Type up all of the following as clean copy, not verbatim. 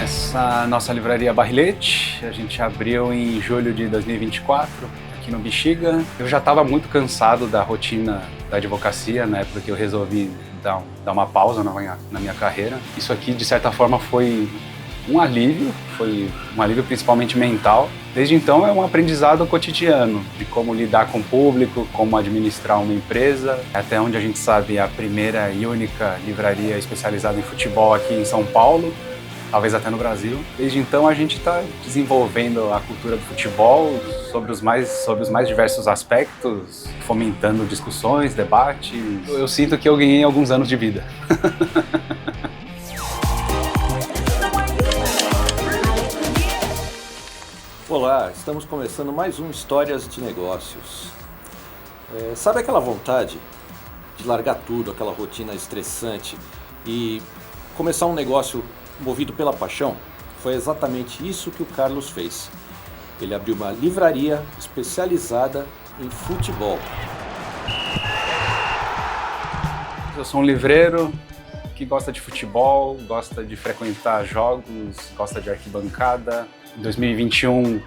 Essa nossa livraria Barrilete, a gente abriu em julho de 2024, aqui no Bexiga. Eu já estava muito cansado da rotina da advocacia, né, porque eu resolvi dar uma pausa na minha carreira. Isso aqui, de certa forma, foi um alívio principalmente mental. Desde então é um aprendizado cotidiano de como lidar com o público, como administrar uma empresa. Até onde a gente sabe, é a primeira e única livraria especializada em futebol aqui em São Paulo, talvez até no Brasil. Desde então a gente está desenvolvendo a cultura do futebol sobre os mais diversos aspectos, fomentando discussões, debates. Eu sinto que eu ganhei alguns anos de vida. Olá, estamos começando mais um Histórias de Negócios. Sabe aquela vontade de largar tudo, aquela rotina estressante e começar um negócio movido pela paixão? Foi exatamente isso que o Carlos fez. Ele abriu uma livraria especializada em futebol. Eu sou um livreiro que gosta de futebol, gosta de frequentar jogos, gosta de arquibancada. Em 2021,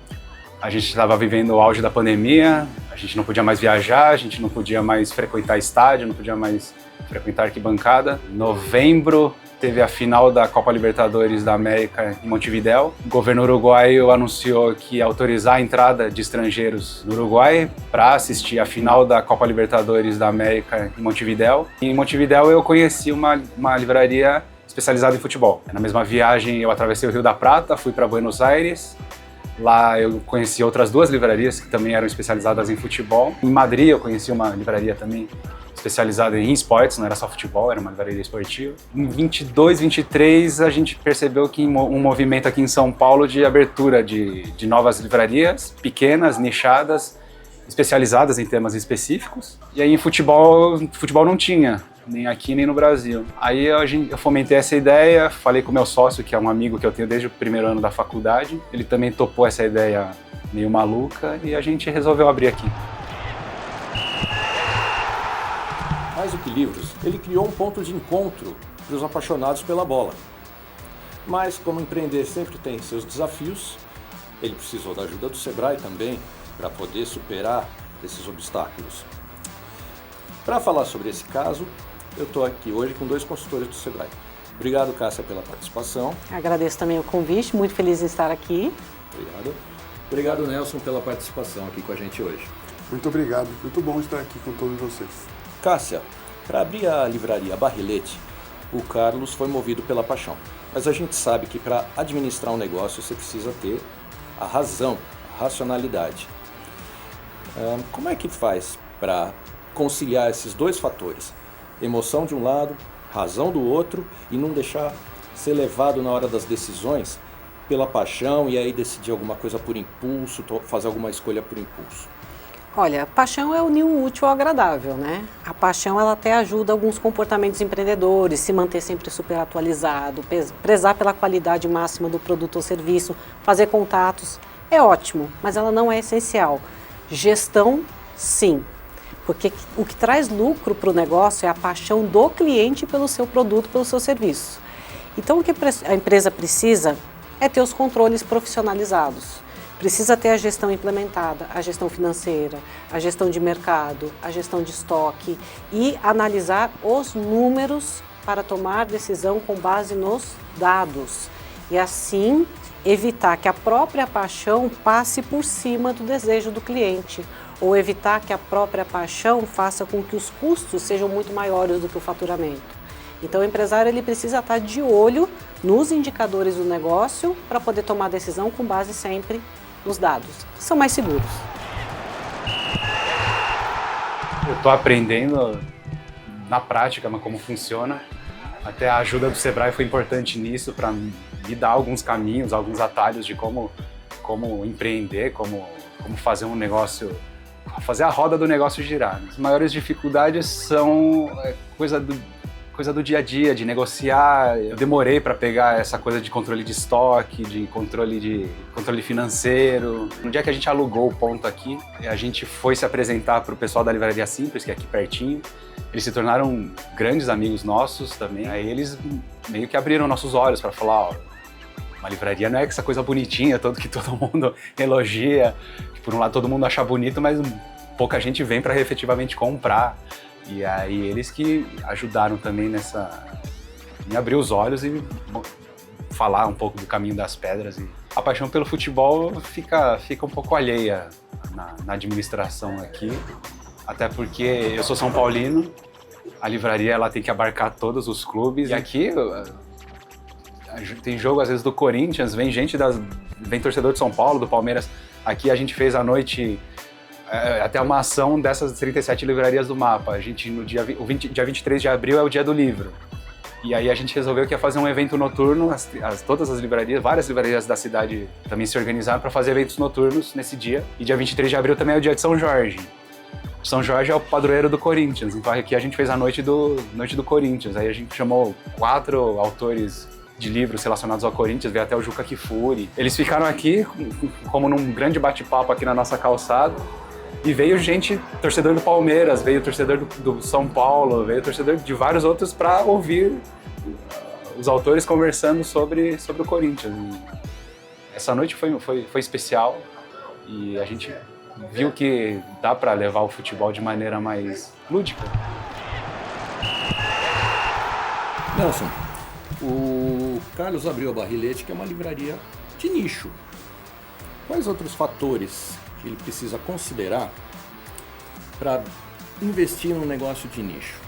a gente estava vivendo o auge da pandemia, a gente não podia mais viajar, a gente não podia mais frequentar estádio, não podia mais frequentar arquibancada. Em novembro, teve a final da Copa Libertadores da América em Montevidéu. O governo uruguaio anunciou que ia autorizar a entrada de estrangeiros no Uruguai para assistir a final da Copa Libertadores da América em Montevidéu. E em Montevidéu eu conheci uma livraria especializada em futebol. Na mesma viagem eu atravessei o Rio da Prata, fui para Buenos Aires. Lá eu conheci outras duas livrarias que também eram especializadas em futebol. Em Madrid eu conheci uma livraria também especializada em esportes, não era só futebol, era uma livraria esportiva. Em 22, 23 a gente percebeu que um movimento aqui em São Paulo de abertura de novas livrarias, pequenas, nichadas, especializadas em temas específicos. E aí em futebol não tinha, nem aqui nem no Brasil. Aí eu fomentei essa ideia, falei com o meu sócio, que é um amigo que eu tenho desde o primeiro ano da faculdade. Ele também topou essa ideia meio maluca e a gente resolveu abrir aqui. Mais do que livros, ele criou um ponto de encontro para os apaixonados pela bola. Mas, como empreender sempre tem seus desafios, ele precisou da ajuda do Sebrae também para poder superar esses obstáculos. Para falar sobre esse caso, eu estou aqui hoje com dois consultores do Sebrae. Obrigado, Cássia, pela participação. Agradeço também o convite, muito feliz em estar aqui. Obrigado. Obrigado, Nelson, pela participação aqui com a gente hoje. Muito obrigado, muito bom estar aqui com todos vocês. Cássia, para abrir a livraria Barrilete, o Carlos foi movido pela paixão. Mas a gente sabe que para administrar um negócio você precisa ter a razão, a racionalidade. Como é que faz para conciliar esses dois fatores? Emoção de um lado, razão do outro, e não deixar ser levado na hora das decisões pela paixão e aí decidir alguma coisa por impulso, fazer alguma escolha por impulso. Olha, a paixão é unir o útil ao agradável, né? A paixão ela até ajuda alguns comportamentos empreendedores, se manter sempre super atualizado, prezar pela qualidade máxima do produto ou serviço, fazer contatos, é ótimo, mas ela não é essencial. Gestão, sim. Porque o que traz lucro para o negócio é a paixão do cliente pelo seu produto, pelo seu serviço. Então o que a empresa precisa é ter os controles profissionalizados. Precisa ter a gestão implementada, a gestão financeira, a gestão de mercado, a gestão de estoque e analisar os números para tomar decisão com base nos dados. E assim evitar que a própria paixão passe por cima do desejo do cliente, ou evitar que a própria paixão faça com que os custos sejam muito maiores do que o faturamento. Então o empresário ele precisa estar de olho nos indicadores do negócio para poder tomar decisão com base sempre nos dados, que são mais seguros. Eu estou aprendendo na prática como funciona. Até a ajuda do Sebrae foi importante nisso para me dar alguns caminhos, alguns atalhos de como empreender, como fazer um negócio, fazer a roda do negócio girar. As maiores dificuldades são coisa do dia a dia, de negociar. Eu demorei para pegar essa coisa de controle de estoque, de controle financeiro. No dia que a gente alugou o ponto aqui, a gente foi se apresentar para o pessoal da Livraria Simples, que é aqui pertinho. Eles se tornaram grandes amigos nossos também. Aí eles meio que abriram nossos olhos para falar, ó, Uma livraria não é essa coisa bonitinha, que todo mundo elogia, que por um lado todo mundo acha bonito, mas pouca gente vem para efetivamente comprar. E aí eles que ajudaram também em abrir os olhos e falar um pouco do caminho das pedras. E a paixão pelo futebol fica um pouco alheia na administração aqui, até porque eu sou São Paulino, a livraria ela tem que abarcar todos os clubes. E aqui tem jogo às vezes do Corinthians, vem torcedor de São Paulo, do Palmeiras. Aqui a gente fez à noite até uma ação dessas 37 livrarias do mapa. A gente dia 23 de abril é o dia do livro. E aí a gente resolveu que ia fazer um evento noturno, todas as livrarias, várias livrarias da cidade também se organizaram para fazer eventos noturnos nesse dia. E dia 23 de abril também é o dia de São Jorge. São Jorge é o padroeiro do Corinthians, então aqui a gente fez a noite do Corinthians. Aí a gente chamou 4 autores de livros relacionados ao Corinthians, veio até o Juca Kfouri. Eles ficaram aqui, como num grande bate-papo aqui na nossa calçada, e veio gente, torcedor do Palmeiras, veio torcedor do São Paulo, veio torcedor de vários outros para ouvir os autores conversando sobre o Corinthians. E essa noite foi especial e a gente viu que dá para levar o futebol de maneira mais lúdica. Nelson, o Carlos abriu a Barrilete, que é uma livraria de nicho. Quais outros fatores que ele precisa considerar para investir num negócio de nicho?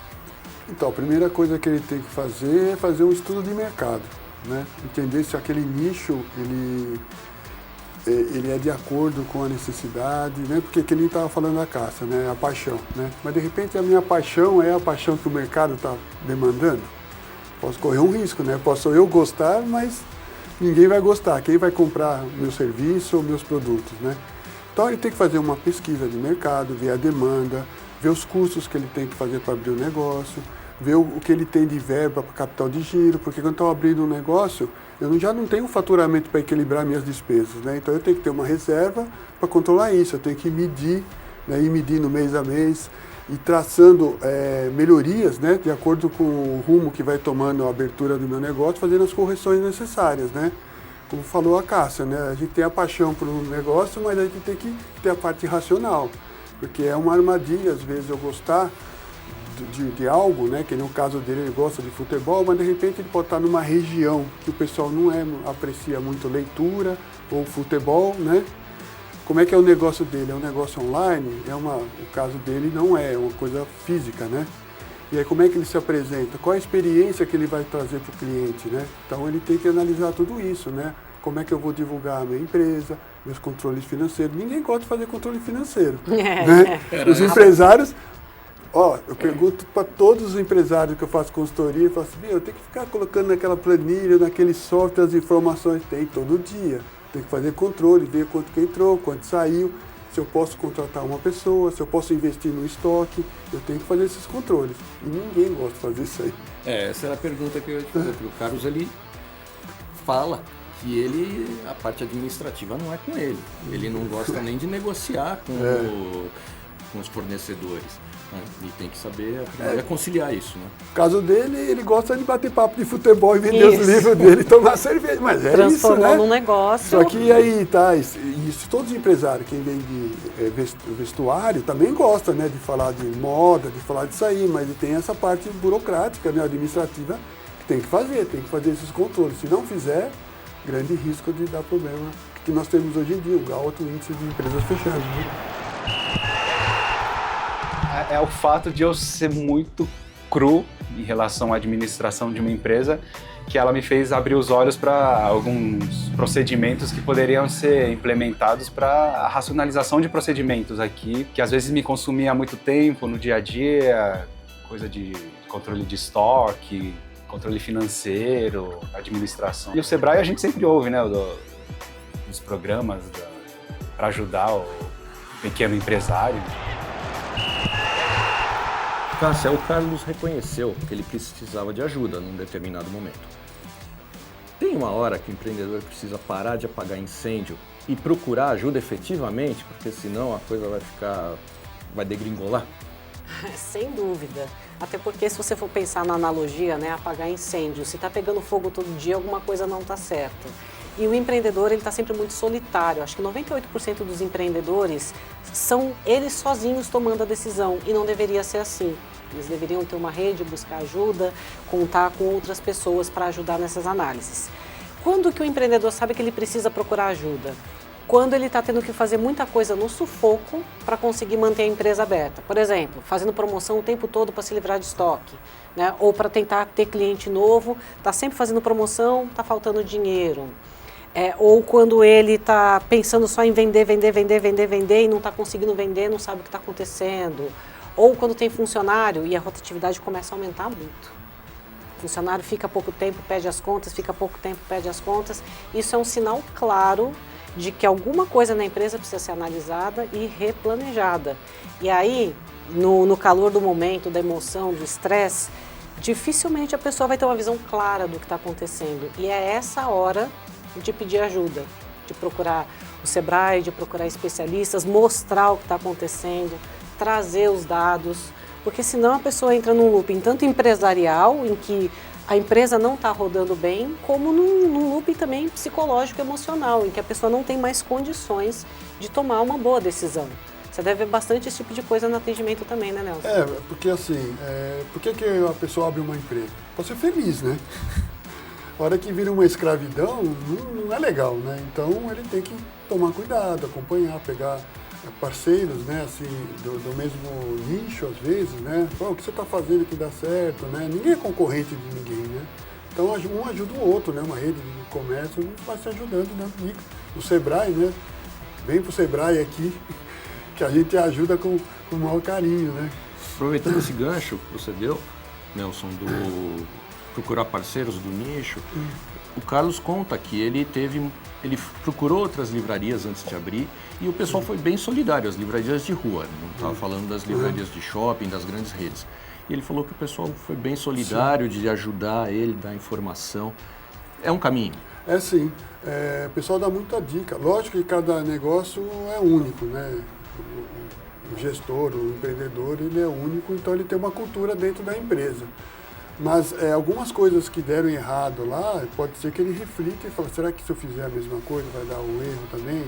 Então, a primeira coisa que ele tem que fazer é fazer um estudo de mercado, né? Entender se aquele nicho ele é de acordo com a necessidade, né? Porque que ele estava falando da caça, né? A paixão, né? Mas de repente a minha paixão é a paixão que o mercado está demandando. Posso correr um risco, né? Posso eu gostar, mas ninguém vai gostar. Quem vai comprar meu serviço ou meus produtos, né? Então ele tem que fazer uma pesquisa de mercado, ver a demanda, ver os custos que ele tem que fazer para abrir o negócio, ver o que ele tem de verba para capital de giro, porque quando estou abrindo um negócio, eu já não tenho um faturamento para equilibrar minhas despesas, né? Então eu tenho que ter uma reserva para controlar isso, eu tenho que medir, né? Ir medindo mês a mês e traçando melhorias, né? De acordo com o rumo que vai tomando a abertura do meu negócio, fazendo as correções necessárias, né? Como falou a Cássia, né? A gente tem a paixão por um negócio, mas a gente tem que ter a parte racional, porque é uma armadilha, às vezes, eu gostar de algo, né? Que no caso dele ele gosta de futebol, mas de repente ele pode estar numa região que o pessoal não aprecia muito leitura ou futebol, né? Como é que é o negócio dele? É um negócio online? O caso dele não é uma coisa física, né? E aí como é que ele se apresenta? Qual a experiência que ele vai trazer para o cliente, né? Então ele tem que analisar tudo isso, né? Como é que eu vou divulgar a minha empresa, meus controles financeiros. Ninguém gosta de fazer controle financeiro, né? Os empresários... eu pergunto para todos os empresários que eu faço consultoria, eu falo assim, eu tenho que ficar colocando naquela planilha, naquele software, as informações. Tem todo dia. Tem que fazer controle, ver quanto que entrou, quanto saiu, se eu posso contratar uma pessoa, se eu posso investir no estoque. Eu tenho que fazer esses controles. E ninguém gosta de fazer isso aí. Essa era a pergunta que eu ia te fazer, porque o Carlos, ele fala que a parte administrativa não é com ele. Ele não gosta nem de negociar com os fornecedores. E tem que saber conciliar isso, né? No caso dele, ele gosta de bater papo de futebol e vender os livros dele e tomar cerveja. Mas é isso, né? Num negócio. Só que aí, tá, isso todos os empresários, quem vende vestuário, também gosta, né? De falar de moda, de falar disso aí, mas tem essa parte burocrática, né? Administrativa, que tem que fazer esses controles. Se não fizer, grande risco de dar problema que nós temos hoje em dia, um alto índice de empresas fechando, né? É o fato de eu ser muito cru em relação à administração de uma empresa, que ela me fez abrir os olhos para alguns procedimentos que poderiam ser implementados para a racionalização de procedimentos aqui, que às vezes me consumia muito tempo no dia a dia, coisa de controle de estoque, controle financeiro, administração. E o Sebrae a gente sempre ouve, né, dos programas para ajudar o pequeno empresário. Cássia, o Carlos reconheceu que ele precisava de ajuda num determinado momento. Tem uma hora que o empreendedor precisa parar de apagar incêndio e procurar ajuda efetivamente, porque senão a coisa vai degringolar? Sem dúvida. Até porque se você for pensar na analogia, né, apagar incêndio, se está pegando fogo todo dia, alguma coisa não está certa. E o empreendedor, ele está sempre muito solitário. Acho que 98% dos empreendedores são eles sozinhos tomando a decisão e não deveria ser assim. Eles deveriam ter uma rede, buscar ajuda, contar com outras pessoas para ajudar nessas análises. Quando que o empreendedor sabe que ele precisa procurar ajuda? Quando ele está tendo que fazer muita coisa no sufoco para conseguir manter a empresa aberta. Por exemplo, fazendo promoção o tempo todo para se livrar de estoque, né? Ou para tentar ter cliente novo, está sempre fazendo promoção, está faltando dinheiro. Ou quando ele está pensando só em vender e não está conseguindo vender, não sabe o que está acontecendo. Ou quando tem funcionário e a rotatividade começa a aumentar muito. O funcionário fica pouco tempo, pede as contas, fica pouco tempo, pede as contas. Isso é um sinal claro de que alguma coisa na empresa precisa ser analisada e replanejada. E aí, no calor do momento, da emoção, do estresse, dificilmente a pessoa vai ter uma visão clara do que está acontecendo. E é essa hora de pedir ajuda, de procurar o Sebrae, de procurar especialistas, mostrar o que está acontecendo, trazer os dados, porque senão a pessoa entra num looping tanto empresarial, em que a empresa não está rodando bem, como num looping também psicológico, emocional, em que a pessoa não tem mais condições de tomar uma boa decisão. Você deve ver bastante esse tipo de coisa no atendimento também, né, Nelson? Porque assim, por que a pessoa abre uma empresa? Para ser feliz, né? A hora que vira uma escravidão, não é legal, né? Então ele tem que tomar cuidado, acompanhar, pegar parceiros, né, assim, do mesmo nicho às vezes, né? O que você está fazendo que dá certo, né? Ninguém é concorrente de ninguém, né? Então um ajuda o outro, né? Uma rede de comércio vai se ajudando, né? O Sebrae, né? Vem pro Sebrae aqui, que a gente ajuda com o maior carinho, né? Aproveitando esse gancho que você deu, Nelson, do procurar parceiros do nicho, o Carlos conta que ele procurou outras livrarias antes de abrir e o pessoal foi bem solidário, as livrarias de rua, não estava falando das livrarias de shopping, das grandes redes. E ele falou que o pessoal foi bem solidário de ajudar ele, dar informação. É um caminho? É sim. O pessoal dá muita dica. Lógico que cada negócio é único, né? O gestor, o empreendedor, ele é único, então ele tem uma cultura dentro da empresa. Mas algumas coisas que deram errado lá, pode ser que ele reflita e fale, será que se eu fizer a mesma coisa vai dar o erro também?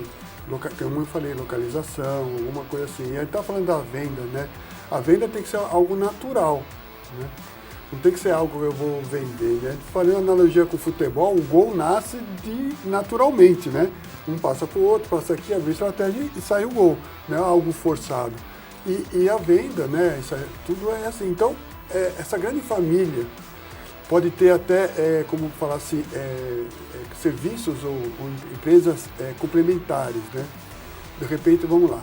Como eu falei, localização, alguma coisa assim. E aí está falando da venda, né? A venda tem que ser algo natural, né? Não tem que ser algo que eu vou vender, né? Falei uma analogia com o futebol, o gol nasce naturalmente, né? Um passa para o outro, passa aqui, abre a estratégia e sai o gol, né? Algo forçado. E a venda, né? Tudo é assim. Então, essa grande família pode ter até, como falar assim, serviços ou empresas complementares, né? De repente, vamos lá,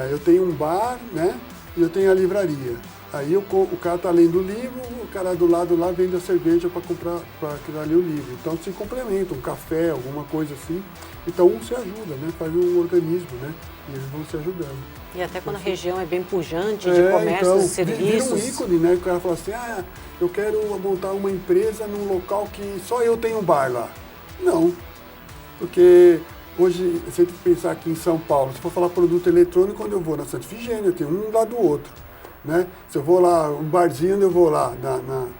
eu tenho um bar, né? E eu tenho a livraria. Aí o cara está lendo o livro, o cara do lado lá vende a cerveja para comprar, para ler o livro. Então se complementa, um café, alguma coisa assim. Então um se ajuda, né? Faz um organismo, né? E eles vão se ajudando. E até quando a região é bem pujante de comércio e serviços. Vira um ícone, né? O cara fala assim, eu quero montar uma empresa num local que só eu tenho um bar lá. Não, porque hoje, se você pensar aqui em São Paulo, se for falar produto eletrônico, quando eu vou na Santa Efigênia, tem um lado do outro. Né? Se eu vou lá, um barzinho, eu vou lá,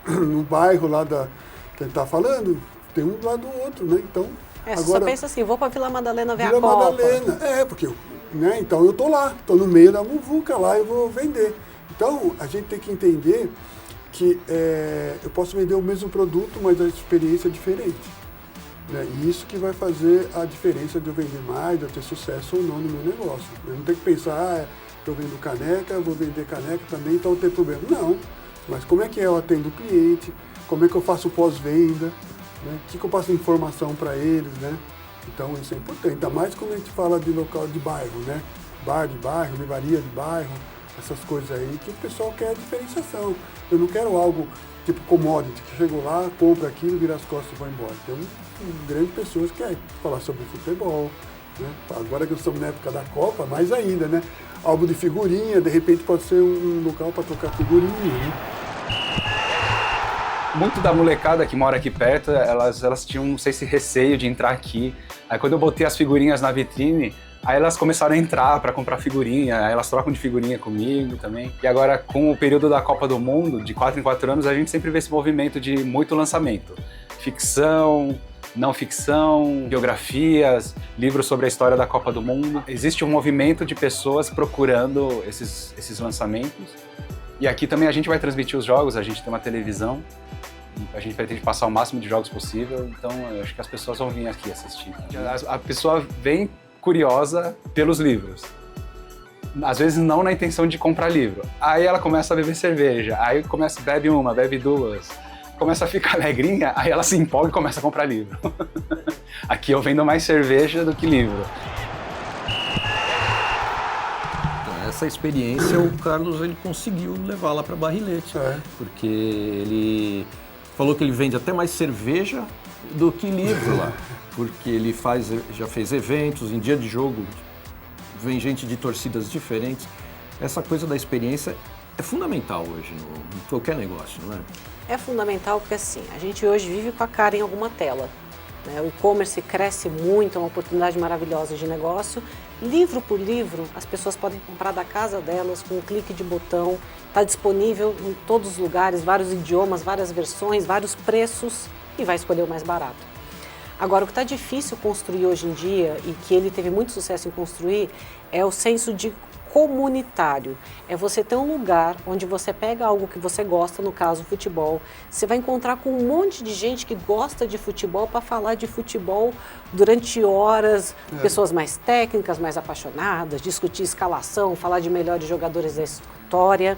no bairro lá que a gente está falando, tem um do lado do outro, né? Então, você só pensa assim, vou para Vila Madalena ver a Copa. Vila Madalena, porque, né? Então eu tô lá, tô no meio da muvuca lá e vou vender. Então, a gente tem que entender que eu posso vender o mesmo produto, mas a experiência é diferente. Né? E isso que vai fazer a diferença de eu vender mais, de eu ter sucesso ou não no meu negócio. Eu não tenho que pensar, eu vendo caneca, vou vender caneca também, então não tem problema. Não, mas como é que eu atendo o cliente, como é que eu faço o pós-venda, né? O que eu passo de informação para eles, né? Então isso é importante, ainda mais quando a gente fala de local de bairro, né? Bar de bairro, livraria de bairro, essas coisas aí, que o pessoal quer diferenciação. Eu não quero algo tipo commodity, que chego lá, compro aquilo, vira as costas e vou embora. Então, grandes pessoas querem falar sobre futebol, né? Agora que estamos na época da Copa, mais ainda, né? Álbum de figurinha, de repente pode ser um local para trocar figurinha, né? Muito da molecada que mora aqui perto, elas tinham, não sei se receio de entrar aqui. Aí quando eu botei as figurinhas na vitrine, aí elas começaram a entrar para comprar figurinha, aí elas trocam de figurinha comigo também. E agora, com o período da Copa do Mundo, de 4 em 4 anos, a gente sempre vê esse movimento de muito lançamento. Ficção, não ficção, biografias, livros sobre a história da Copa do Mundo. Existe um movimento de pessoas procurando esses lançamentos. E aqui também a gente vai transmitir os jogos, a gente tem uma televisão, a gente pretende passar o máximo de jogos possível, então eu acho que as pessoas vão vir aqui assistir. A pessoa vem curiosa pelos livros. Às vezes não na intenção de comprar livro. Aí ela começa a beber cerveja, aí bebe uma, bebe duas, começa a ficar alegrinha, aí ela se empolga e começa a comprar livro. Aqui eu vendo mais cerveja do que livro. Essa experiência o Carlos ele conseguiu levá-la para Barrilete, porque ele falou que ele vende até mais cerveja do que livro lá, porque ele já fez eventos em dia de jogo, vem gente de torcidas diferentes. Essa coisa da experiência é fundamental hoje em qualquer negócio, não é? É fundamental porque assim, a gente hoje vive com a cara em alguma tela. O e-commerce cresce muito, é uma oportunidade maravilhosa de negócio. Livro por livro, as pessoas podem comprar da casa delas com um clique de botão. Está disponível em todos os lugares, vários idiomas, várias versões, vários preços e vai escolher o mais barato. Agora, o que está difícil construir hoje em dia e que ele teve muito sucesso em construir é o senso de comunitário. É você ter um lugar onde você pega algo que você gosta, no caso futebol, você vai encontrar com um monte de gente que gosta de futebol para falar de futebol durante horas, pessoas mais técnicas, mais apaixonadas, discutir escalação, falar de melhores jogadores da história.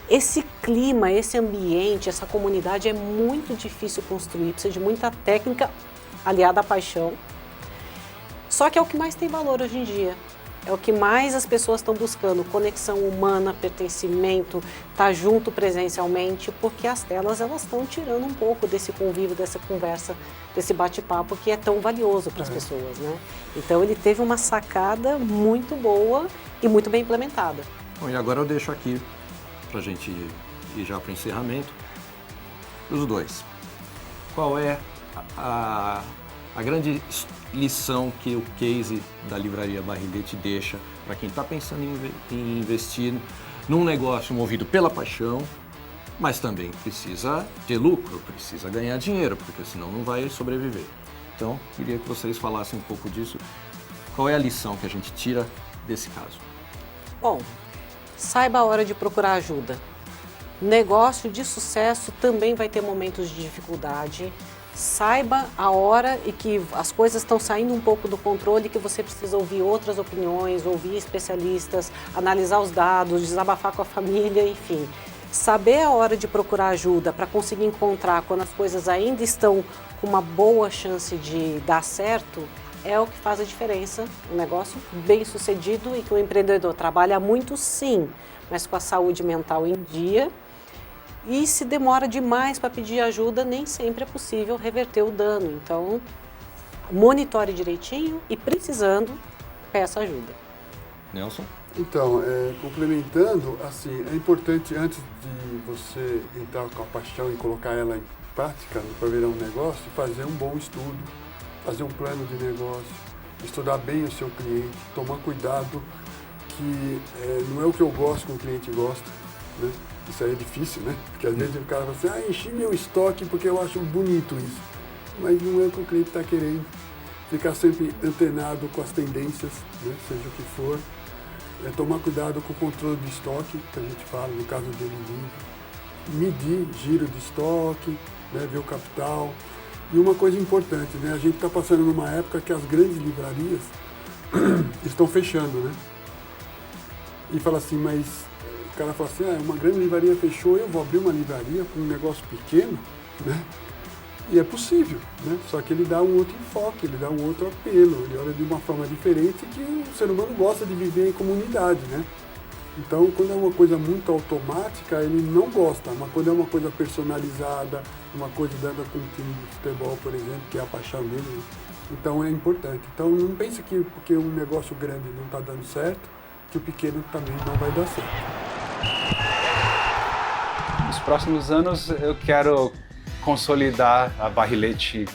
Esse clima, esse ambiente, essa comunidade é muito difícil construir, precisa de muita técnica aliada à paixão. Só que é o que mais tem valor hoje em dia. É o que mais as pessoas estão buscando, conexão humana, pertencimento, estar junto presencialmente, porque as telas elas estão tirando um pouco desse convívio, dessa conversa, desse bate-papo que é tão valioso para as pessoas, né? Então ele teve uma sacada muito boa e muito bem implementada. Bom, e agora eu deixo aqui para a gente ir já para o encerramento, os dois. Qual é a grande lição que o case da Livraria Barrilete deixa para quem está pensando em investir num negócio movido pela paixão, mas também precisa ter lucro, precisa ganhar dinheiro, porque senão não vai sobreviver. Então, queria que vocês falassem um pouco disso. Qual é a lição que a gente tira desse caso? Bom, saiba a hora de procurar ajuda. Negócio de sucesso também vai ter momentos de dificuldade. Saiba a hora e que as coisas estão saindo um pouco do controle, que você precisa ouvir outras opiniões, ouvir especialistas, analisar os dados, desabafar com a família, enfim. Saber a hora de procurar ajuda para conseguir encontrar quando as coisas ainda estão com uma boa chance de dar certo é o que faz a diferença. Um negócio bem sucedido e que o empreendedor trabalha muito, sim, mas com a saúde mental em dia. E se demora demais para pedir ajuda, nem sempre é possível reverter o dano. Então, monitore direitinho e, precisando, peça ajuda. Nelson? Então, complementando, assim, é importante, antes de você entrar com a paixão e colocar ela em prática para virar um negócio, fazer um bom estudo, fazer um plano de negócio, estudar bem o seu cliente, tomar cuidado que não é o que eu gosto que o cliente gosta, né? Isso aí é difícil, né? Porque às vezes o cara fala assim, enchi meu estoque porque eu acho bonito isso. Mas não é o que o cliente está querendo. Ficar sempre antenado com as tendências, né? Seja o que for. Tomar cuidado com o controle de estoque, que a gente fala, no caso dele livre. Medir giro de estoque, né? Ver o capital. E uma coisa importante, né? A gente está passando numa época que as grandes livrarias estão fechando, né? E fala assim, mas o cara fala assim, uma grande livraria fechou, eu vou abrir uma livraria com um negócio pequeno, né? E é possível, né? Só que ele dá um outro enfoque, ele dá um outro apelo, ele olha de uma forma diferente que o ser humano gosta de viver em comunidade, né? Então, quando é uma coisa muito automática, ele não gosta, mas quando é uma coisa personalizada, uma coisa dada com um time de futebol, por exemplo, que é a paixão dele, então é importante. Então, não pense que porque um negócio grande não está dando certo, que o pequeno também não vai dar certo. Nos próximos anos eu quero consolidar a Barrilete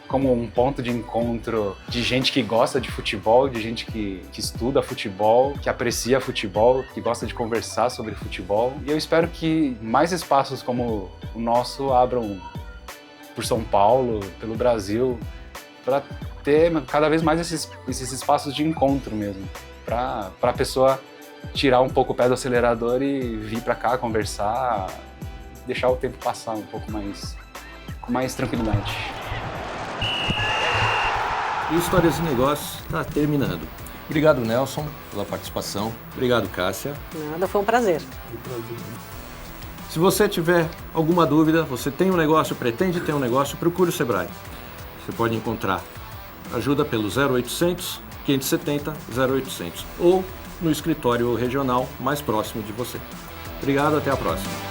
como um ponto de encontro de gente que gosta de futebol, de gente que estuda futebol, que aprecia futebol, que gosta de conversar sobre futebol. E eu espero que mais espaços como o nosso abram por São Paulo, pelo Brasil, para ter cada vez mais esses espaços de encontro mesmo, para a pessoa tirar um pouco o pé do acelerador e vir para cá conversar, deixar o tempo passar um pouco mais, com mais tranquilidade. E o Histórias de Negócios está terminando. Obrigado, Nelson, pela participação. Obrigado, Cássia. Nada, foi um prazer. Se você tiver alguma dúvida, você tem um negócio, pretende ter um negócio, procure o Sebrae. Você pode encontrar ajuda pelo 0800 570 0800 ou no escritório regional mais próximo de você. Obrigado, até a próxima.